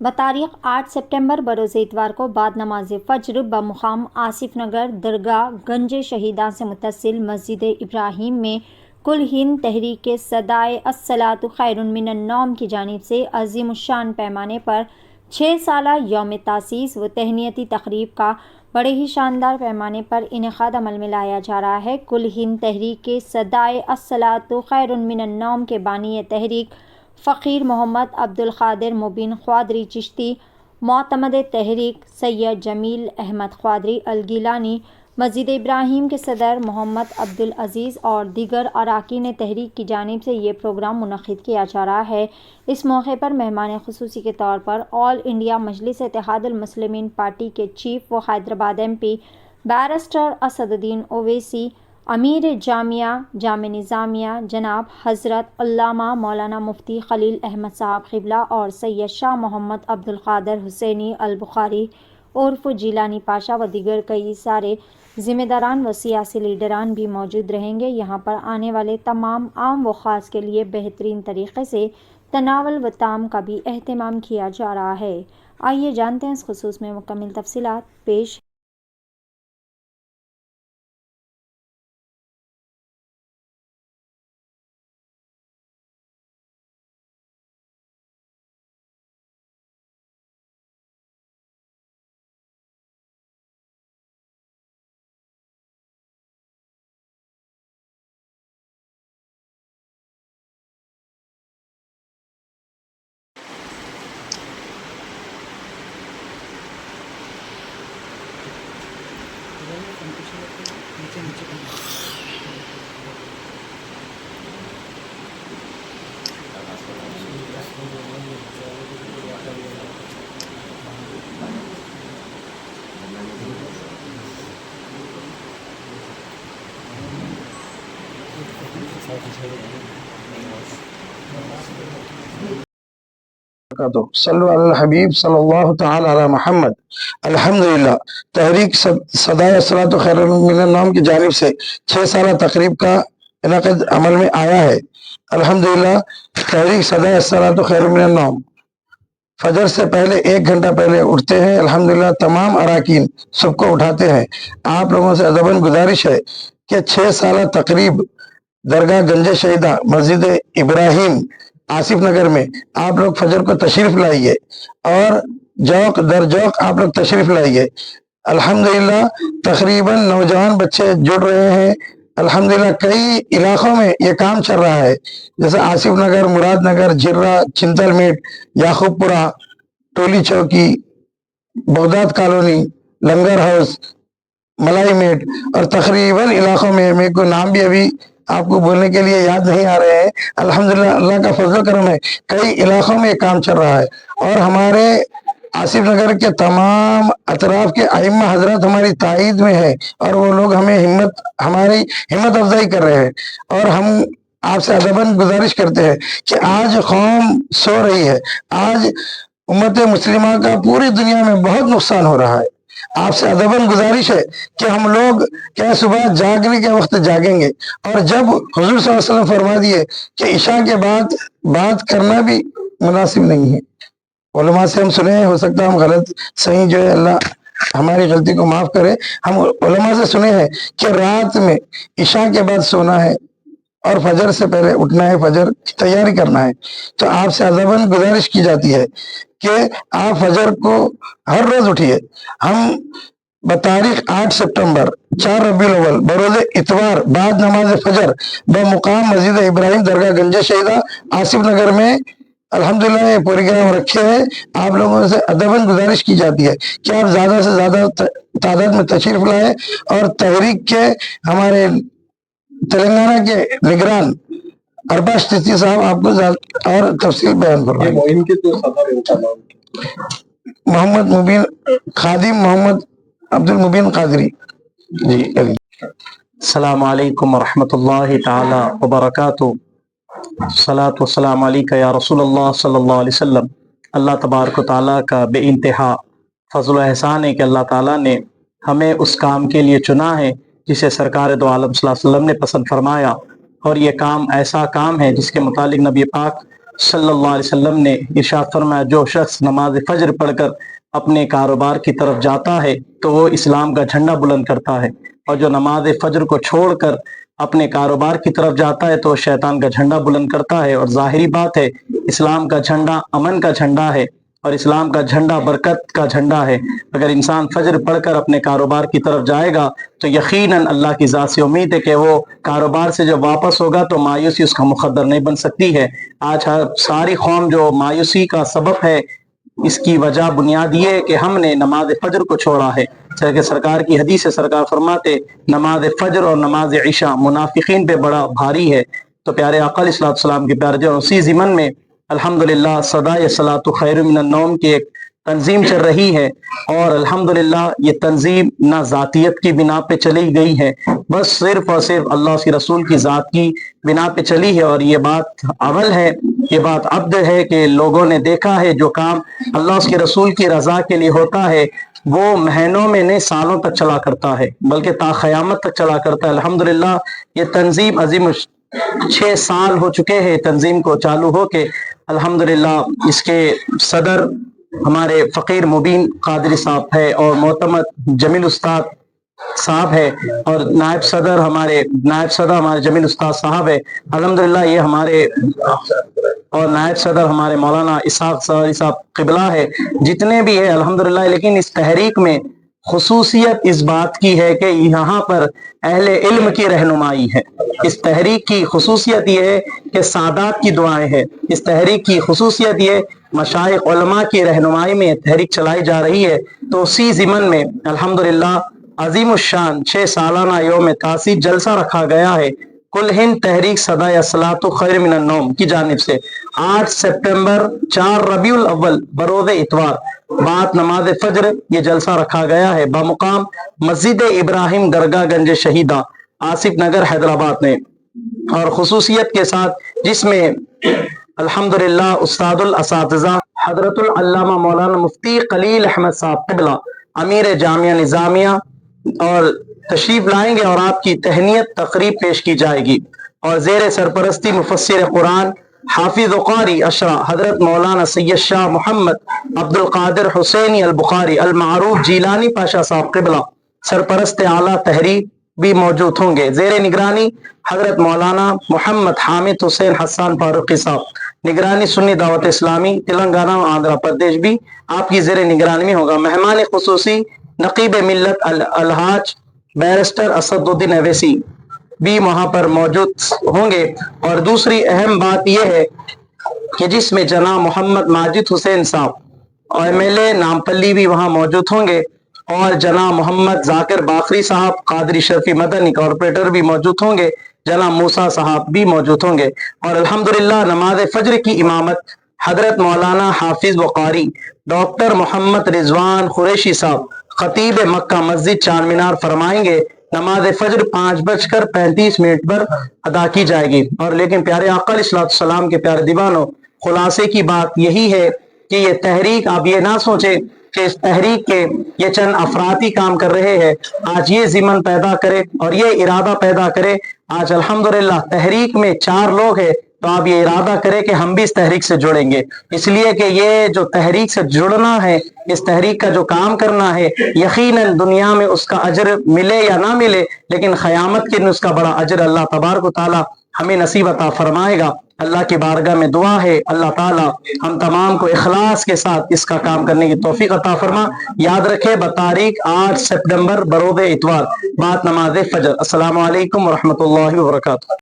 بتاریخ 8 September بروز اتوار کو بعد نماز فجر بمقام آصف نگر درگاہ گنج شہیداں سے متصل مسجد ابراہیم میں کل ہند تحریک صدائے الصلاۃ خیر من النوم کی جانب سے عظیم الشان پیمانے پر 6 سالہ یوم تاسیس و تہنیتی تقریب کا بڑے ہی شاندار پیمانے پر انعقاد عمل میں لایا جا رہا ہے۔ کل ہند تحریک صدائے الصلاۃ خیر من النوم کے بانی تحریک فقیر محمد عبدالقادر مبین قادری چشتی، معتمد تحریک سید جمیل احمد قادری الگیلانی، مسجد ابراہیم کے صدر محمد عبدالعزیز اور دیگر اراکین تحریک کی جانب سے یہ پروگرام منعقد کیا جا رہا ہے۔ اس موقع پر مہمان خصوصی کے طور پر آل انڈیا مجلس اتحاد المسلمین پارٹی کے چیف و Hyderabad M P barrister Asaduddin Owaisi, امیر جامع نظامیہ جناب حضرت علامہ مولانا مفتی خلیل احمد صاحب قبلہ اور سید شاہ محمد عبدالقادر حسینی البخاری عرف جیلانی پاشا و دیگر کئی سارے ذمہ داران و سیاسی لیڈران بھی موجود رہیں گے۔ یہاں پر آنے والے تمام عام و خاص کے لیے بہترین طریقے سے تناول و طعام کا بھی اہتمام کیا جا رہا ہے۔ آئیے جانتے ہیں اس خصوص میں مکمل تفصیلات پیش۔ صلو علی الحبیب صلی اللہ تعالی علی محمد۔ الحمدللہ تحریک صدائے الصلاۃ خیر من النوم کی جانب سے 6 سالہ تقریب کا انعقاد عمل میں آیا ہے۔ الحمدللہ تحریک صدائے الصلاۃ خیر من النوم فجر سے پہلے 1 گھنٹہ پہلے اٹھتے ہیں۔ الحمدللہ تمام اراکین سب کو اٹھاتے ہیں۔ آپ لوگوں سے ادباً گزارش ہے کہ 6 سالہ تقریب درگاہ گنج شہیداں مسجد ابراہیم آصف نگر میں آپ لوگ فجر کو تشریف لائیے اور جوق در جوق آپ لوگ تشریف لائیے۔ الحمدللہ تقریباً نوجوان بچے جڑ رہے ہیں۔ الحمدللہ کئی علاقوں میں یہ کام چل رہا ہے، جیسے آصف نگر، مراد نگر، جرہ، چنتل میٹ، یعقوب پورہ، ٹولی چوکی، بغداد کالونی، لنگر ہاؤس، ملائی میٹ اور تقریباً علاقوں میں میرے کو نام بھی ابھی آپ کو بولنے کے لیے یاد نہیں آ رہے ہیں۔ الحمدللہ اللہ کا فضل و کرم ہے، کئی علاقوں میں یہ کام چل رہا ہے اور ہمارے آصف نگر کے تمام اطراف کے ائمہ حضرات ہماری تائید میں ہے اور وہ لوگ ہمیں ہماری ہمت افزائی کر رہے ہیں، اور ہم آپ سے ادباً گزارش کرتے ہیں کہ آج قوم سو رہی ہے، آج امت مسلمہ کا پوری دنیا میں بہت نقصان ہو رہا ہے۔ آپ سے ادباً گزارش ہے کہ ہم لوگ کیا صبح جاگنے کے وقت جاگیں گے، اور جب حضور صلی اللہ علیہ وسلم فرما دیے کہ عشاء کے بعد بات کرنا بھی مناسب نہیں ہے، علماء سے ہم سنے ہیں، ہو سکتا ہے ہم غلط صحیح جو ہے اللہ ہماری غلطی کو معاف کرے، ہم علماء سے سنے ہیں کہ رات میں عشاء کے بعد سونا ہے اور فجر سے پہلے اٹھنا ہے، فجر کی تیاری کرنا ہے۔ تو آپ سے ادباً گزارش کی جاتی ہے کہ آپ فجر کو ہر روز اٹھیے۔ ہم بتاریخ 8 سپٹمبر 4 ربیع الاول بروز اتوار بعد نماز فجر بمقام مسجد ابراہیم درگاہ گنج شہیداں آصف نگر میں الحمدللہ یہ پروگرام رکھے ہیں۔ آپ لوگوں سے ادباً گزارش کی جاتی ہے کہ آپ زیادہ سے زیادہ تعداد میں تشریف لائیں اور تحریک کے ہمارے تلنگانہ کے نگران ارباز چشتی صاحب آپ کو اور تفصیل بیان فرمائیں۔ محمد مبین خادم محمد عبد المبین قادری جی۔ السلام علیکم ورحمۃ اللہ تعالی وبرکاتہ۔ صلاۃ و سلام علیکہ یا رسول اللہ صلی اللہ علیہ وسلم۔ اللہ تبارک و تعالیٰ کا بے انتہا فضل و احسان ہے کہ اللہ تعالیٰ نے ہمیں اس کام کے لیے چنا ہے جسے سرکار دو عالم صلی اللہ علیہ وسلم نے پسند فرمایا، اور یہ کام ایسا کام ہے جس کے متعلق نبی پاک صلی اللہ علیہ وسلم نے ارشاد فرمایا جو شخص نماز فجر پڑھ کر اپنے کاروبار کی طرف جاتا ہے تو وہ اسلام کا جھنڈا بلند کرتا ہے، اور جو نماز فجر کو چھوڑ کر اپنے کاروبار کی طرف جاتا ہے تو وہ شیطان کا جھنڈا بلند کرتا ہے۔ اور ظاہری بات ہے اسلام کا جھنڈا امن کا جھنڈا ہے، اور اسلام کا جھنڈا برکت کا جھنڈا ہے۔ اگر انسان فجر پڑھ کر اپنے کاروبار کی طرف جائے گا تو یقیناً اللہ کی ذات سے امید ہے کہ وہ کاروبار سے جب واپس ہوگا تو مایوسی اس کا مقدر نہیں بن سکتی ہے۔ آج ساری قوم جو مایوسی کا سبب ہے، اس کی وجہ بنیاد یہ ہے کہ ہم نے نماز فجر کو چھوڑا ہے۔ کہ سرکار کی حدیث ہے، سرکار فرماتے نماز فجر اور نماز عشاء منافقین پہ بڑا بھاری ہے۔ تو پیارے آقا علیہ الصلوۃ والسلام کے پیارے جو اسی ضمن میں الحمدللہ صدائے صلاۃ خیر من النوم کی ایک تنظیم چل رہی ہے، اور الحمدللہ یہ تنظیم نہ ذاتیت کی بنا پہ چلی گئی ہے، بس صرف اور صرف اللہ کے رسول کی ذات کی بنا پہ چلی ہے۔ اور یہ بات اول ہے، یہ بات عبد ہے کہ لوگوں نے دیکھا ہے جو کام اللہ اس کے رسول کی رضا کے لیے ہوتا ہے وہ مہینوں میں نہیں سالوں تک چلا کرتا ہے، بلکہ تا قیامت تک چلا کرتا ہے۔ الحمدللہ یہ تنظیم عظیم 6 سال ہو چکے ہیں تنظیم کو چالو ہو کے۔ الحمدللہ اس کے صدر ہمارے فقیر مبین قادری صاحب ہے، اور معتمد جمیل استاد صاحب ہے، اور نائب صدر ہمارے جمیل استاد صاحب ہے۔ الحمدللہ یہ ہمارے اور نائب صدر ہمارے مولانا اسحاق صاحب قبلہ ہے، جتنے بھی ہے الحمدللہ۔ لیکن اس تحریک میں خصوصیت اس بات کی ہے کہ یہاں پر اہل علم کی رہنمائی ہے۔ اس تحریک کی خصوصیت یہ ہے کہ سادات کی دعائیں ہیں۔ اس تحریک کی خصوصیت یہ مشائخ علماء کی رہنمائی میں تحریک چلائی جا رہی ہے۔ تو اسی ضمن میں الحمدللہ عظیم الشان 6 سالانہ یوم تاسیس جلسہ رکھا گیا ہے کل ہند تحریک صدائے صلاۃ خیر من النوم کی جانب سے 8 سپٹمبر 4 ربیع الاول بروز اتوار بعد نماز فجر یہ جلسہ رکھا گیا ہے بمقام مسجد ابراہیم درگاہ گنج شہیدہ آصف نگر حیدرآباد میں، اور خصوصیت کے ساتھ جس میں الحمدللہ استاد الاساتذہ حضرت العلامہ مولانا مفتی خلیل احمد صاحب قبلہ امیر جامعہ نظامیہ اور تشریف لائیں گے، اور آپ کی تہنیت تقریب پیش کی جائے گی، اور زیر سرپرستی مفسر قرآن حافظ و قاری اشرا حضرت مولانا سید شاہ محمد عبد القادر حسینی البخاری المعروف جیلانی پاشا صاحب قبلہ سرپرست اعلیٰ تحریر بھی موجود ہوں گے۔ زیر نگرانی حضرت مولانا محمد حامد حسین حسان فاروقی صاحب نگرانی سنی دعوت اسلامی تلنگانہ اور آندھرا پردیش بھی آپ کی زیر نگرانی میں ہوگا۔ مہمان خصوصی نقیب ملت الحاج بیرسٹر اسد الدین اویسی بھی وہاں پر موجود ہوں گے۔ اور دوسری اہم بات یہ ہے کہ جس میں جناب محمد ماجد حسین صاحب اور MLA نامپلی بھی وہاں موجود ہوں گے، اور جناب محمد ذاکر باقری صاحب قادری شرفی مدنی کارپوریٹر بھی موجود ہوں گے، جناب موسیٰ صاحب بھی موجود ہوں گے۔ اور الحمدللہ نماز فجر کی امامت حضرت مولانا حافظ و قاری ڈاکٹر محمد رضوان قریشی صاحب خطیب مکہ مسجد چار مینار فرمائیں گے۔ نماز فجر 5:35 پر ادا کی جائے گی۔ اور لیکن پیارے آقا علیہ الصلوۃ والسلام کے پیارے دیوانوں، خلاصے کی بات یہی ہے کہ یہ تحریک آپ یہ نہ سوچیں کہ اس تحریک کے یہ چند افرادی کام کر رہے ہیں۔ آج یہ ضمن پیدا کرے اور یہ ارادہ پیدا کرے، آج الحمدللہ تحریک میں 4 لوگ ہیں، تو آپ یہ ارادہ کریں کہ ہم بھی اس تحریک سے جڑیں گے، اس لیے کہ یہ جو تحریک سے جڑنا ہے، اس تحریک کا جو کام کرنا ہے، یقیناً دنیا میں اس کا اجر ملے یا نہ ملے، لیکن قیامت کے دن اس کا بڑا اجر اللہ تبارک و تعالی ہمیں نصیب عطا فرمائے گا۔ اللہ کی بارگاہ میں دعا ہے اللہ تعالی ہم تمام کو اخلاص کے ساتھ اس کا کام کرنے کی توفیق عطا فرما۔ یاد رکھے بتاریخ 8 سپٹمبر بروز اتوار بعد نماز فجر۔ السلام علیکم ورحمۃ اللہ وبرکاتہ۔